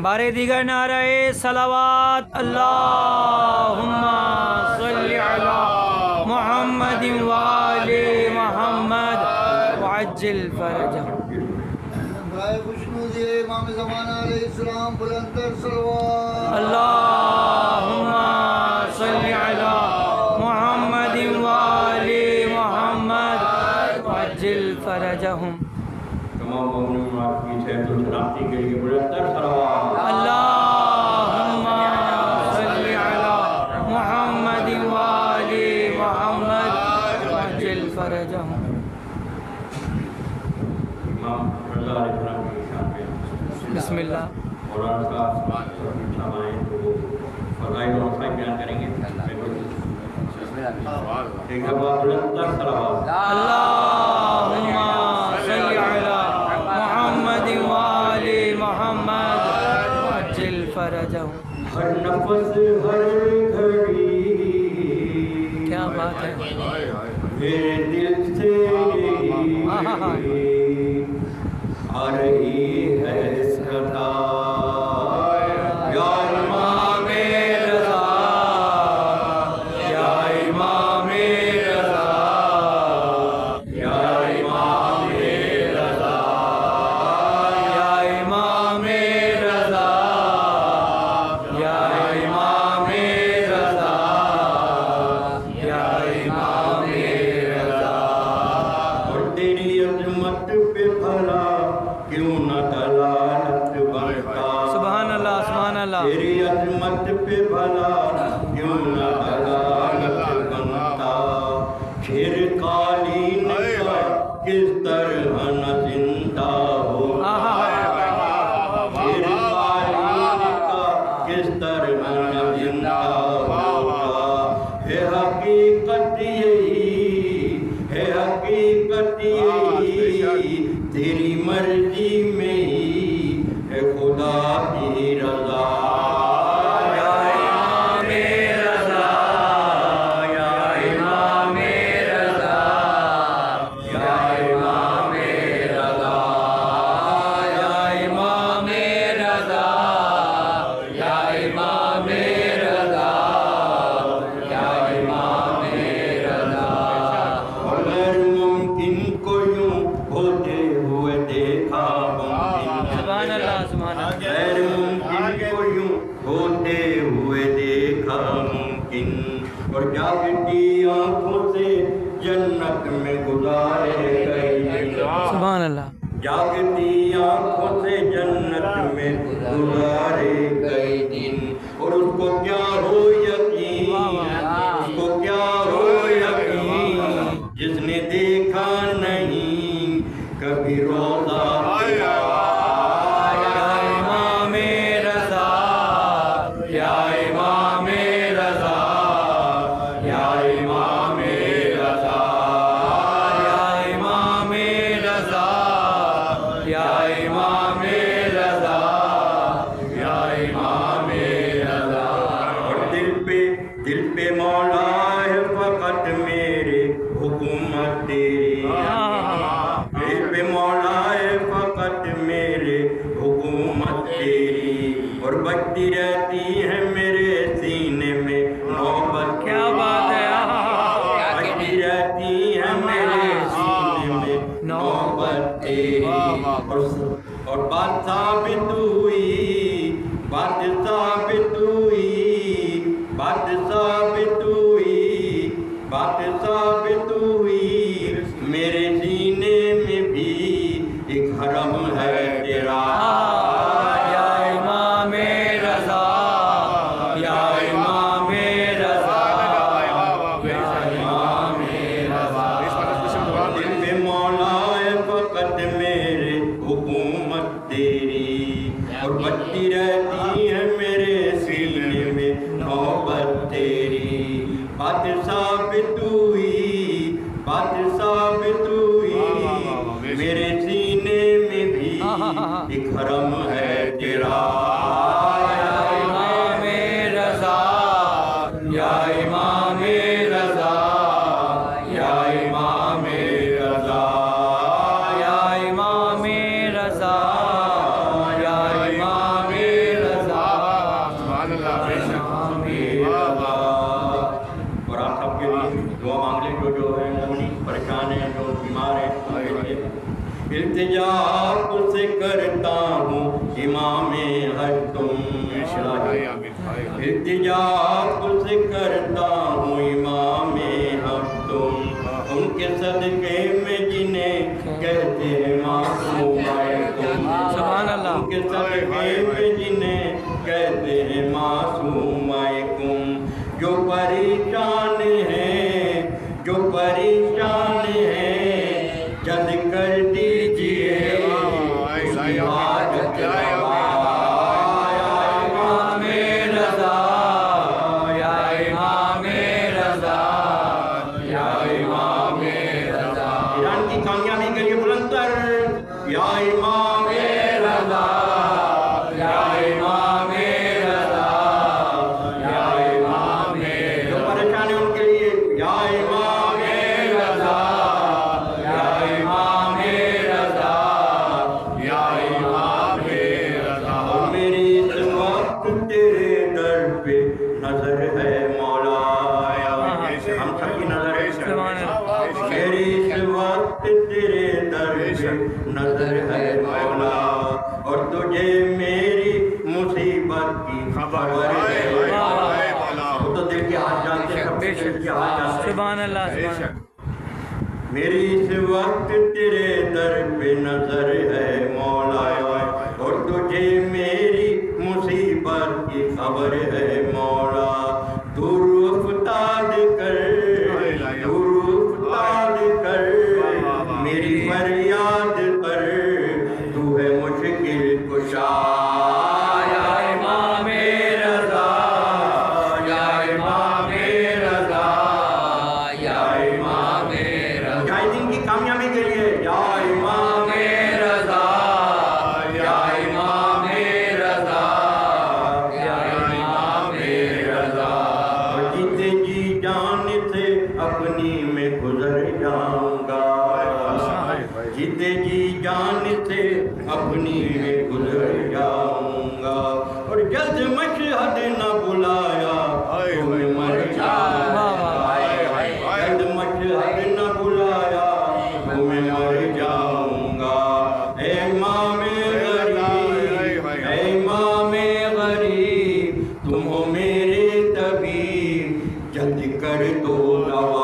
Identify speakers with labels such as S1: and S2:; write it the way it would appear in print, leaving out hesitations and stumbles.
S1: بارے دیگر نعرہ صلوات اللہم صلی علی محمد وآل محمد وعجل فرجہ
S2: برائے خوشنودی امام زمانہ علیہ السلام بلندر صلوات
S1: اللہم صلی علی محمد وآل محمد وعجل فرجہم
S3: تمام مومنین آپ کی صحت و سلامتی کے لیے بلندر صلوات
S1: اللہم صلی علی محمد وآل محمد وعجل فرجہم
S3: امام رضا علیہ السلام کی شان پہ
S1: بسم اللہ
S3: مولانا صاحب آئیں تو وہ فضائل و مسائل بیان کریں گے ایک دفعہ بلندر صلوات
S1: اللہم صلی علی محمد وآل محمد وعجل فرجہم
S3: ہر نفس ہر گھڑی
S1: کیا بات ہے
S3: میرے دل سے آ رہی ہے صدا یا امام رضا یا امام رضا یا امام رضا
S1: یا امام رضا یا امام رضا یا امام رضا
S3: اور تیری عظمت پہ بھلا کیوں نہ دلالت بنتا
S1: سبحان اللہ سبحان اللہ
S3: تیری عظمت پہ بھلا کیوں نہ دلالت بنتا پھر قالین کا کس طرح نہ زندہ ہوتا پھر قالین کا کس طرح نہ زندہ ہوتا ہے حقیقت یہی ہے حقیقت یہی تیری مرضی میں ہی ہے خدا کی رضا یا امام رضا یا امام رضا یا امام رضا
S1: یا امام رضا یا امام رضا یا امام رضا
S3: اگر ممکن کو یوں ہوتے ہوئے دیکھا
S1: سبحان اللہ سبحان اللہ
S3: غیر ممکن کو یوں ہوتے ہوئے دیکھا ممکن اور جاگتی آنکھوں سے جنت میں گزارے گئے
S1: سبحان اللہ
S3: جاگتی آنکھوں سے جنت میں گزارے گئے دن اور اس کو کیا ہو یقین اس کو کیا ہو یقین جس نے دیکھا نہیں کبھی روزہ تیرا
S1: یا امام رضا یا امام رضا یا امام رضا یا امام رضا یا امام رضا یا امام رضا
S3: اور دل پہ مولا ہے فقط میرے حکومت تیری دل پہ مولا ہے فقط میرے حکومت تیری اور بجتی رہتی ہے میرے سینے میں محبت
S1: کیا بات ہے
S3: بجتی رہتی ہے میرے سینے میں محبت تیری اور بات ثابت ہوئی بات ثابت ہوئی بات ثابت ہوئی بات ثابت ہوئی میرے سینے میں بھی ایک حرم ہے تیرا
S1: یا امام رضا یا امام رضا یا امام رضا
S3: دل پہ مولا ہے فقط میرے حکومت تیری اور بجتی رہتی ہے میرے سینے میں محبت تیری بات ثابت ہوئی بات ثابت ہوئی میرے سینے میں بھی ایک حرم ہے تیرا
S1: یا امام رضا یا امام رضا یا امام رضا یا امام رضا یا امام
S3: التجا آپ سے کرتا ہوں امام حق تم ان کے صدقے میں جنہیں کہتے ہیں معصوم تم
S1: سبحان اللہ
S3: ان کے صدقے میں جنہیں کہتے ہیں معصوم تم جو پریشان ہیں جو پریشان ہیں جلد کر دیجئے اس کی حاجت روا ایران کی کامیابی کے لیے بلند تر یا امام رضا یا امام رضا یا امام رضا جو پریشان ہیں ان کے لیے یا امام رضا یا امام رضا یا امام رضا اور میری اس وقت تیرے در پہ نظر ہے مولا ہم سب کی نظر ہے میری اس وقت تیرے در پہ نظر ہے مولا اور تجھے میری مصیبت کی خبر ہے وہ تو دل کے ہاتھ جانتے سب کے دل کے ہاتھ جانتے
S1: سبحان اللہ
S3: میری اس وقت تیرے در پہ نظر ہے مولا اور تجھے میری مصیبت کی خبر ہے مولا دور افتاد کر میری فریاد کر تو ہے مشکل کشا یا امام رضا یا امام رضا یا امام رضا مجاہدین کی کامیابی کے لیے یا امام رضا یا امام رضا یا امام رضا اور جیتے جی جان سے اپنی میں گزر جاؤں گا جیتے جی جان سے اپنی میں گزر جاؤں گا اور جلد مشہد نہ بلایا تمہیں مر جاؤں گا جلد مشہد نہ بلایا تمہیں مر جاؤں گا اے امام غریب اے امام غریب تم ہو میرے طبیب جلد کر دو دوا